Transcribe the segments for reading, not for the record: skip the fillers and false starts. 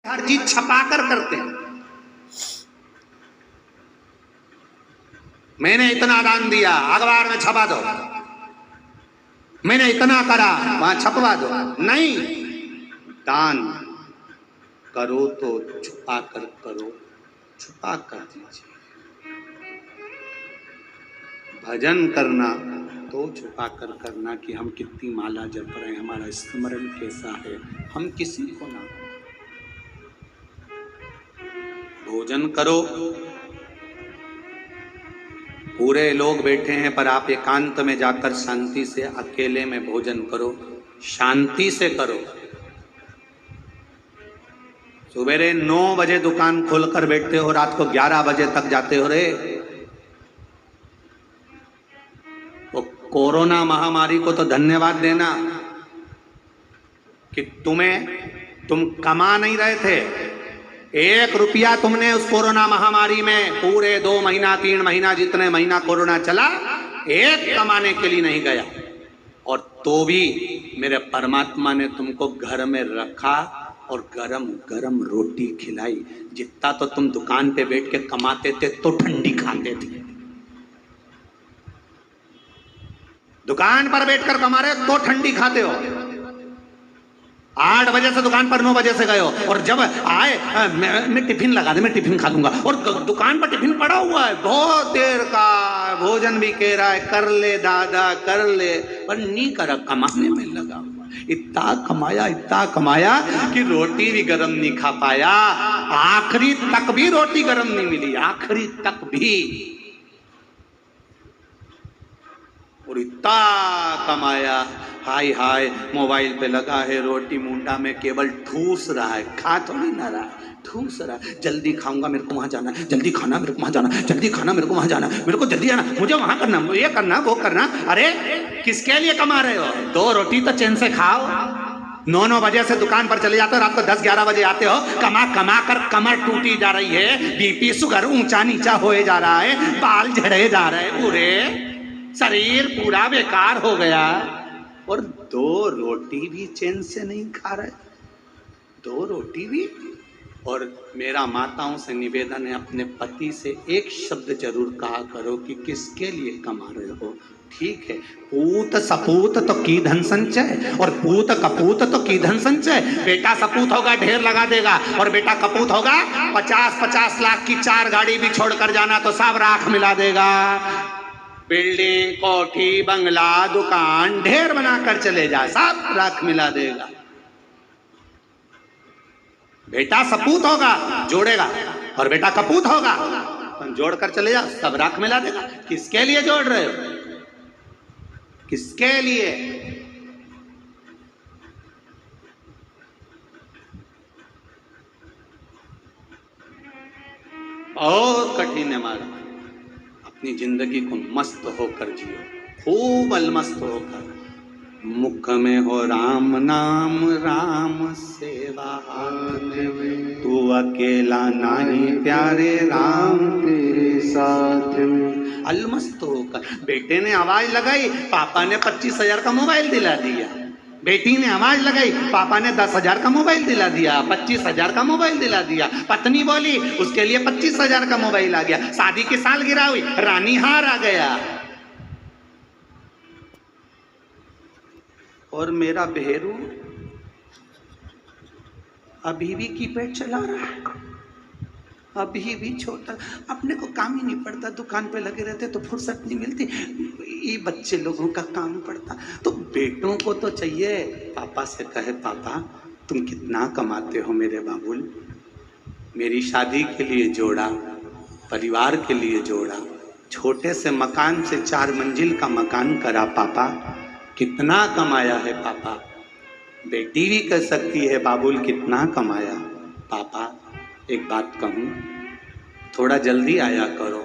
हर चीज छपाकर करते हैं। मैंने इतना दान दिया, अखबार में छपा दो। मैंने इतना करा, वहां छपवा दो। नहीं, दान करो तो छुपा कर करो, छुपा कर दीजिए। भजन करना तो छुपा कर करना कि हम कितनी माला जप रहे हैं, हमारा स्मरण कैसा है, हम किसी को ना। भोजन करो, पूरे लोग बैठे हैं पर आप एकांत में जाकर शांति से अकेले में भोजन करो, शांति से करो। सुबेरे 9 बजे दुकान खोलकर बैठते हो, रात को 11 बजे तक जाते हो रे। वो कोरोना महामारी को तो धन्यवाद देना कि तुम कमा नहीं रहे थे। 1 रुपया तुमने उस कोरोना महामारी में पूरे 2 महीना 3 महीना जितने महीना कोरोना चला, 1 कमाने के लिए नहीं गया। और तो भी मेरे परमात्मा ने तुमको घर में रखा और गरम गरम रोटी खिलाई। जितना तो तुम दुकान पे बैठ के कमाते थे तो ठंडी खाते थे। दुकान पर बैठकर कमा रहे तो ठंडी खाते हो। 8 बजे से दुकान पर 9 बजे से गए हो और जब आए मैं टिफिन लगा दे, मैं टिफिन खा लूंगा। और दुकान पर टिफिन पड़ा हुआ है, बहुत देर का भोजन भी कह रहा है कर ले दादा कर ले, पर नहीं करा, कमाने में लगा हुआ। इतना कमाया कि रोटी भी गरम नहीं खा पाया। आखिरी तक भी रोटी गरम नहीं मिली, आखिरी तक भी। और इतना कमाया, हाय हाय मोबाइल पे लगा है, रोटी मुंडा में केवल ठूस रहा है, खा थोड़ी ना रहा, ठूस रहा है। जल्दी खाऊंगा, मेरे को वहां जाना, जल्दी खाना मेरे को वहां जाना, जल्दी खाना मेरे को वहां जाना, मेरे को जल्दी आना, मुझे वहां करना, ये करना वो करना। अरे किसके लिए कमा रहे हो? 2 रोटी तो चैन से खाओ। 9 बजे से दुकान पर चले जाते हो, रात को 10-11 बजे आते हो। कमा कर कमर टूटी जा रही है, बीपी शुगर ऊंचा नीचा होए जा रहा है, बाल झड़े जा रहे हैं, पूरे शरीर पूरा बेकार हो गया। और 2 रोटी भी चैन से नहीं खा रहे, 2 रोटी भी। और मेरा माताओं से निवेदन है, अपने पति से एक शब्द जरूर कहा करो कि किसके लिए कमा रहे हो। ठीक है, पूत सपूत तो की धन संचय, और पूत कपूत तो की धन संचय। बेटा सपूत होगा ढेर लगा देगा, और बेटा कपूत होगा 50-50 लाख की 4 गाड़ी भी छोड़कर जाना तो सब राख मिला देगा। बिल्डिंग कोठी बंगला दुकान ढेर बनाकर चले जा, सब राख मिला देगा। बेटा सपूत होगा जोड़ेगा, और बेटा कपूत होगा जोड़कर चले जा, सब राख मिला देगा। किसके लिए जोड़ रहे हो? किसके लिए? बहुत कठिन है मारा। अपनी जिंदगी को मस्त होकर जियो, खूब अलमस्त होकर। मुख में हो राम नाम, राम सेवा तू अकेला नहीं प्यारे, राम तेरे साथ में। अलमस्त होकर बेटे ने आवाज लगाई, पापा ने 25,000 का मोबाइल दिला दिया। बेटी ने आवाज लगाई, पापा ने 10,000 का मोबाइल दिला दिया, 25,000 का मोबाइल दिला दिया। पत्नी बोली, उसके लिए 25,000 का मोबाइल आ गया। शादी की सालगिरह हुई, रानी हार आ गया। और मेरा बहेरू अभी भी कीपैड चला रहा है, अभी भी छोटा, अपने को काम ही नहीं पड़ता, दुकान पे लगे रहते तो फुर्सत नहीं मिलती, ये बच्चे लोगों का काम पड़ता। तो बेटों को तो चाहिए पापा से कहे, पापा तुम कितना कमाते हो मेरे बाबुल, मेरी शादी के लिए जोड़ा, परिवार के लिए जोड़ा, छोटे से मकान से 4 मंजिल का मकान करा, पापा कितना कमाया है पापा। बेटी भी कह सकती है, बाबुल कितना कमाया। पापा एक बात कहूँ, थोड़ा जल्दी आया करो,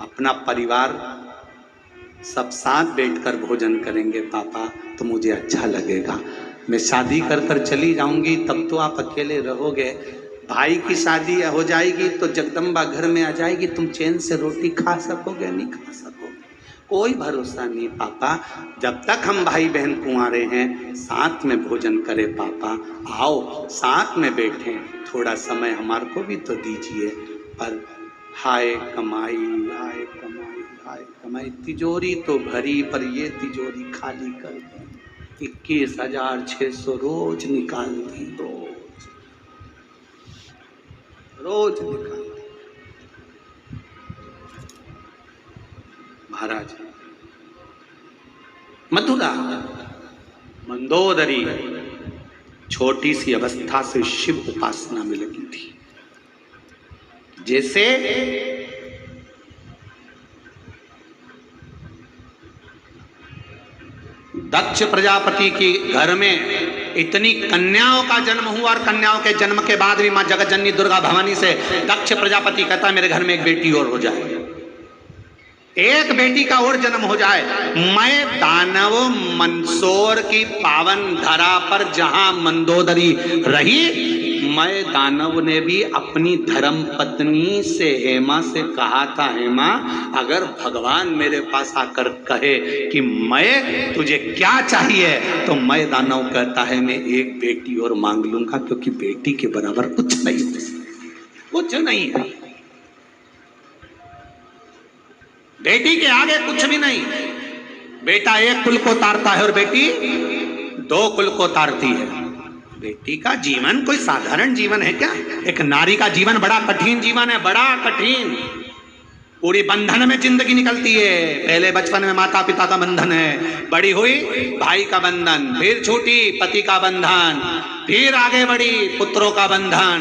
अपना परिवार सब साथ बैठकर भोजन करेंगे पापा, तो मुझे अच्छा लगेगा। मैं शादी कर कर चली जाऊंगी तब तो आप अकेले रहोगे, भाई की शादी हो जाएगी तो जगदम्बा घर में आ जाएगी, तुम चैन से रोटी खा सकोगे? नहीं खा सकोगे। कोई भरोसा नहीं पापा, जब तक हम भाई बहन कुंवारे हैं साथ में भोजन करें पापा, आओ साथ में बैठें, थोड़ा समय हमारे को भी तो दीजिए। पर हाय कमाई, हाय कमाई, हाय कमाई, तिजोरी तो भरी पर ये तिजोरी खाली कर दी। 21,600 रोज निकालती, रोज निकालती। महाराज मथुरा मंदोदरी छोटी सी अवस्था से शिव उपासना में लगी थी। जैसे दक्ष प्रजापति के घर में इतनी कन्याओं का जन्म हुआ और कन्याओं के जन्म के बाद भी मां जगत जननी दुर्गा भवानी से दक्ष प्रजापति कहता मेरे घर में एक बेटी और हो जाए, एक बेटी का और जन्म हो जाए। मैं दानव मंदसौर की पावन धरा पर जहां मंदोदरी रही, मैं दानव ने भी अपनी धर्म पत्नी से हेमा से कहा था, हेमा अगर भगवान मेरे पास आकर कहे कि मैं तुझे क्या चाहिए, तो मैं दानव कहता है मैं एक बेटी और मांग लूंगा, क्योंकि बेटी के बराबर कुछ नहीं, कुछ नहीं है, बेटी के आगे कुछ भी नहीं। बेटा एक कुल को तारता है और बेटी 2 कुल को तारती है। बेटी का जीवन कोई साधारण जीवन है क्या? एक नारी का जीवन बड़ा कठिन जीवन है, बड़ा कठिन। पूरी बंधन में जिंदगी निकलती है। पहले बचपन में माता पिता का बंधन है, बड़ी हुई भाई का बंधन, फिर छूटी पति का बंधन, फिर आगे बढ़ी पुत्रों का बंधन,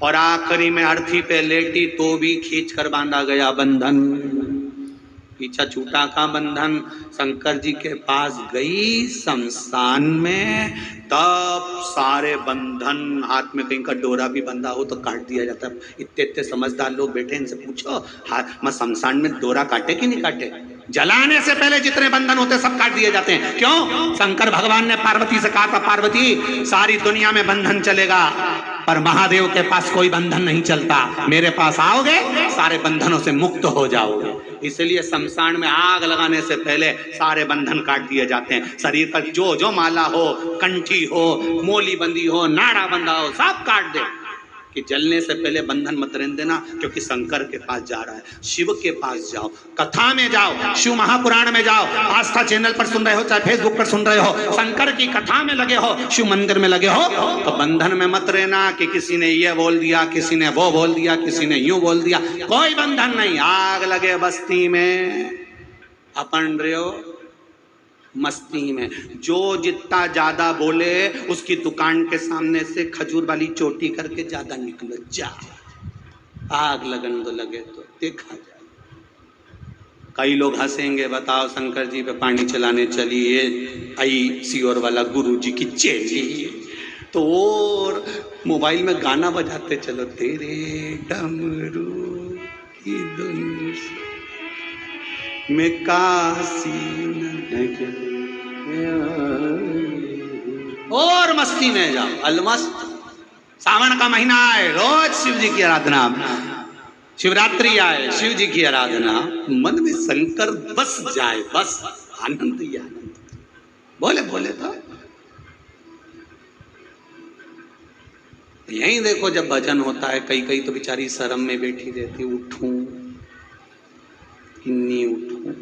और आखिरी में अर्थी पे लेटी तो भी खींच कर बांधा गया बंधन। पीछा छूटा का बंधन। शंकर जी के पास गई शमशान में, तब सारे बंधन, हाथ में कहीं का डोरा भी बंधा हो तो काट दिया जाता। इतने इतने समझदार लोग बैठे, इनसे पूछो हाथ में शमशान में डोरा काटे कि नहीं काटे? जलाने से पहले जितने बंधन होते सब काट दिए जाते हैं। क्यों? शंकर भगवान ने पार्वती से कहा था, पार्वती सारी दुनिया में बंधन चलेगा पर महादेव के पास कोई बंधन नहीं चलता, मेरे पास आओगे सारे बंधनों से मुक्त हो जाओगे। इसलिए शमशान में आग लगाने से पहले सारे बंधन काट दिए जाते हैं। शरीर पर जो जो माला हो, कंठी हो, मोली बंदी हो, नाड़ा बंधा हो, सब काट दे, कि जलने से पहले बंधन मत रहने देना, क्योंकि शंकर के पास जा रहा है। शिव के पास जाओ, कथा में जाओ, शिव महापुराण में जाओ, आस्था चैनल पर सुन रहे हो चाहे फेसबुक पर सुन रहे हो, शंकर की कथा में लगे हो, शिव मंदिर में लगे हो, तो बंधन में मत रहना कि किसी ने ये बोल दिया, किसी ने वो बोल दिया, किसी ने यूं बोल दिया। कोई बंधन नहीं। आग लगे बस्ती में, अपन रहो मस्ती में। जो जितना ज्यादा बोले उसकी दुकान के सामने से खजूर वाली चोटी करके ज्यादा निकलो, जा आग लगन तो लगे तो देखा जाए। कई लोग हंसेंगे, बताओ शंकर जी पे पानी चलाने चली है आई सियोर वाला गुरु जी की चेली, तो और मोबाइल में गाना बजाते चलो, तेरे डमरू की धुन में काशी और मस्ती में जाओ, अलमस्त। सावन का महीना आए, रोज शिव जी की आराधना, शिवरात्रि आए, शिव जी की आराधना, मन में शंकर बस जाए, बस आनंद ही आनंद। बोले बोले तो यही देखो, जब भजन होता है कई कई तो बेचारी शर्म में बैठी रहती, उठूं कि नहीं उठूं,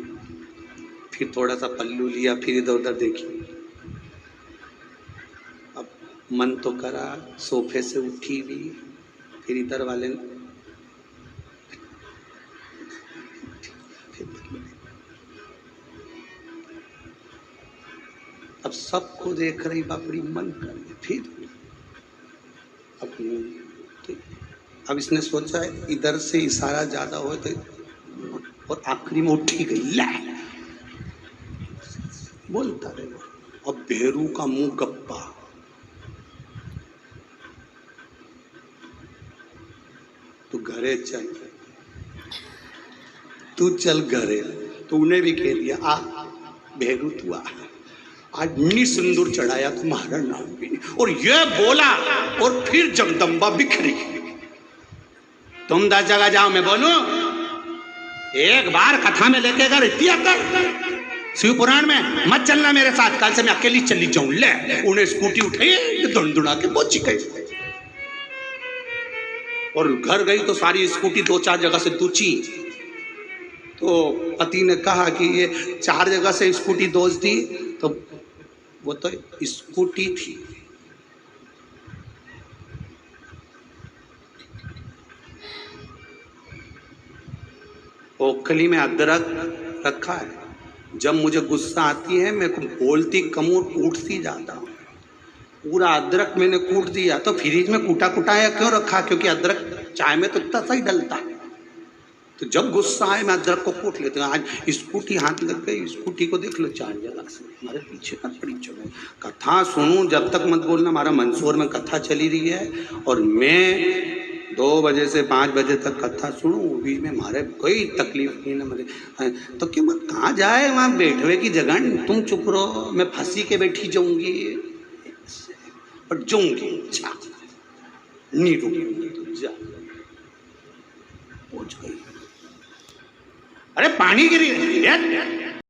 फिर थोड़ा सा पल्लू लिया, फिर इधर उधर देखी, अब मन तो करा, सोफे से उठी भी, फिर इधर वाले अब सबको देख रही बापड़ी, मन कर फिर अब इसने सोचा इधर से इशारा ज्यादा हो तो, और आखिरी में उठी गई, ला बोलता रहे। अब भेरू का मुंह गप्पा, तू घरे चल, तू चल घरे। तो उन्हें भी कह दिया, आ भेरू तू आ, आज नी सिंदूर चढ़ाया तुम्हारा नाम भी नहीं, और ये बोला और फिर जगदम्बा बिखरी। तुम 10 जगह जाओ, मैं बोलूं एक बार कथा में लेके अगर इतनी अक्कल, शिव पुराण में मत चलना मेरे साथ, कल से मैं अकेली चली जाऊं। ले उन्हें स्कूटी उठाई, दुड़ा के पहुंची गई और घर गई तो सारी स्कूटी 2-4 जगह से दूची। तो पति ने कहा कि ये 4 जगह से स्कूटी दोष दी, तो वो तो स्कूटी थी। ओखली में अदरक रखा है, जब मुझे गुस्सा आती है मैं बोलती कम और कूटती जाता हूँ। पूरा अदरक मैंने कूट दिया। तो फ्रिज में कूटा कुटाया क्यों रखा? क्योंकि अदरक चाय में तो इतना सही डलता है। तो जब गुस्सा आए मैं अदरक को कूट लेती हूँ। आज स्कूटी हाथ लग गई, स्कूटी को देख लो 4 जगह से, हमारे पीछे मत पड़ी चलो। कथा सुनूं जब तक मत बोलना। हमारा मंसूर में कथा चली रही है और मैं 2 बजे से 5 बजे तक कथा सुनूं, बीच में हमारे कोई तकलीफ नहीं ना मेरे। तो क्यों मत कहाँ जाए, वहाँ बैठवे की जगह। तुम चुप रहो, मैं फंसी के बैठी जाऊंगी पर जाऊंगी, अच्छा नहीं रुकूंगी तो जा। पहुंच गई। अरे पानी गिरी है,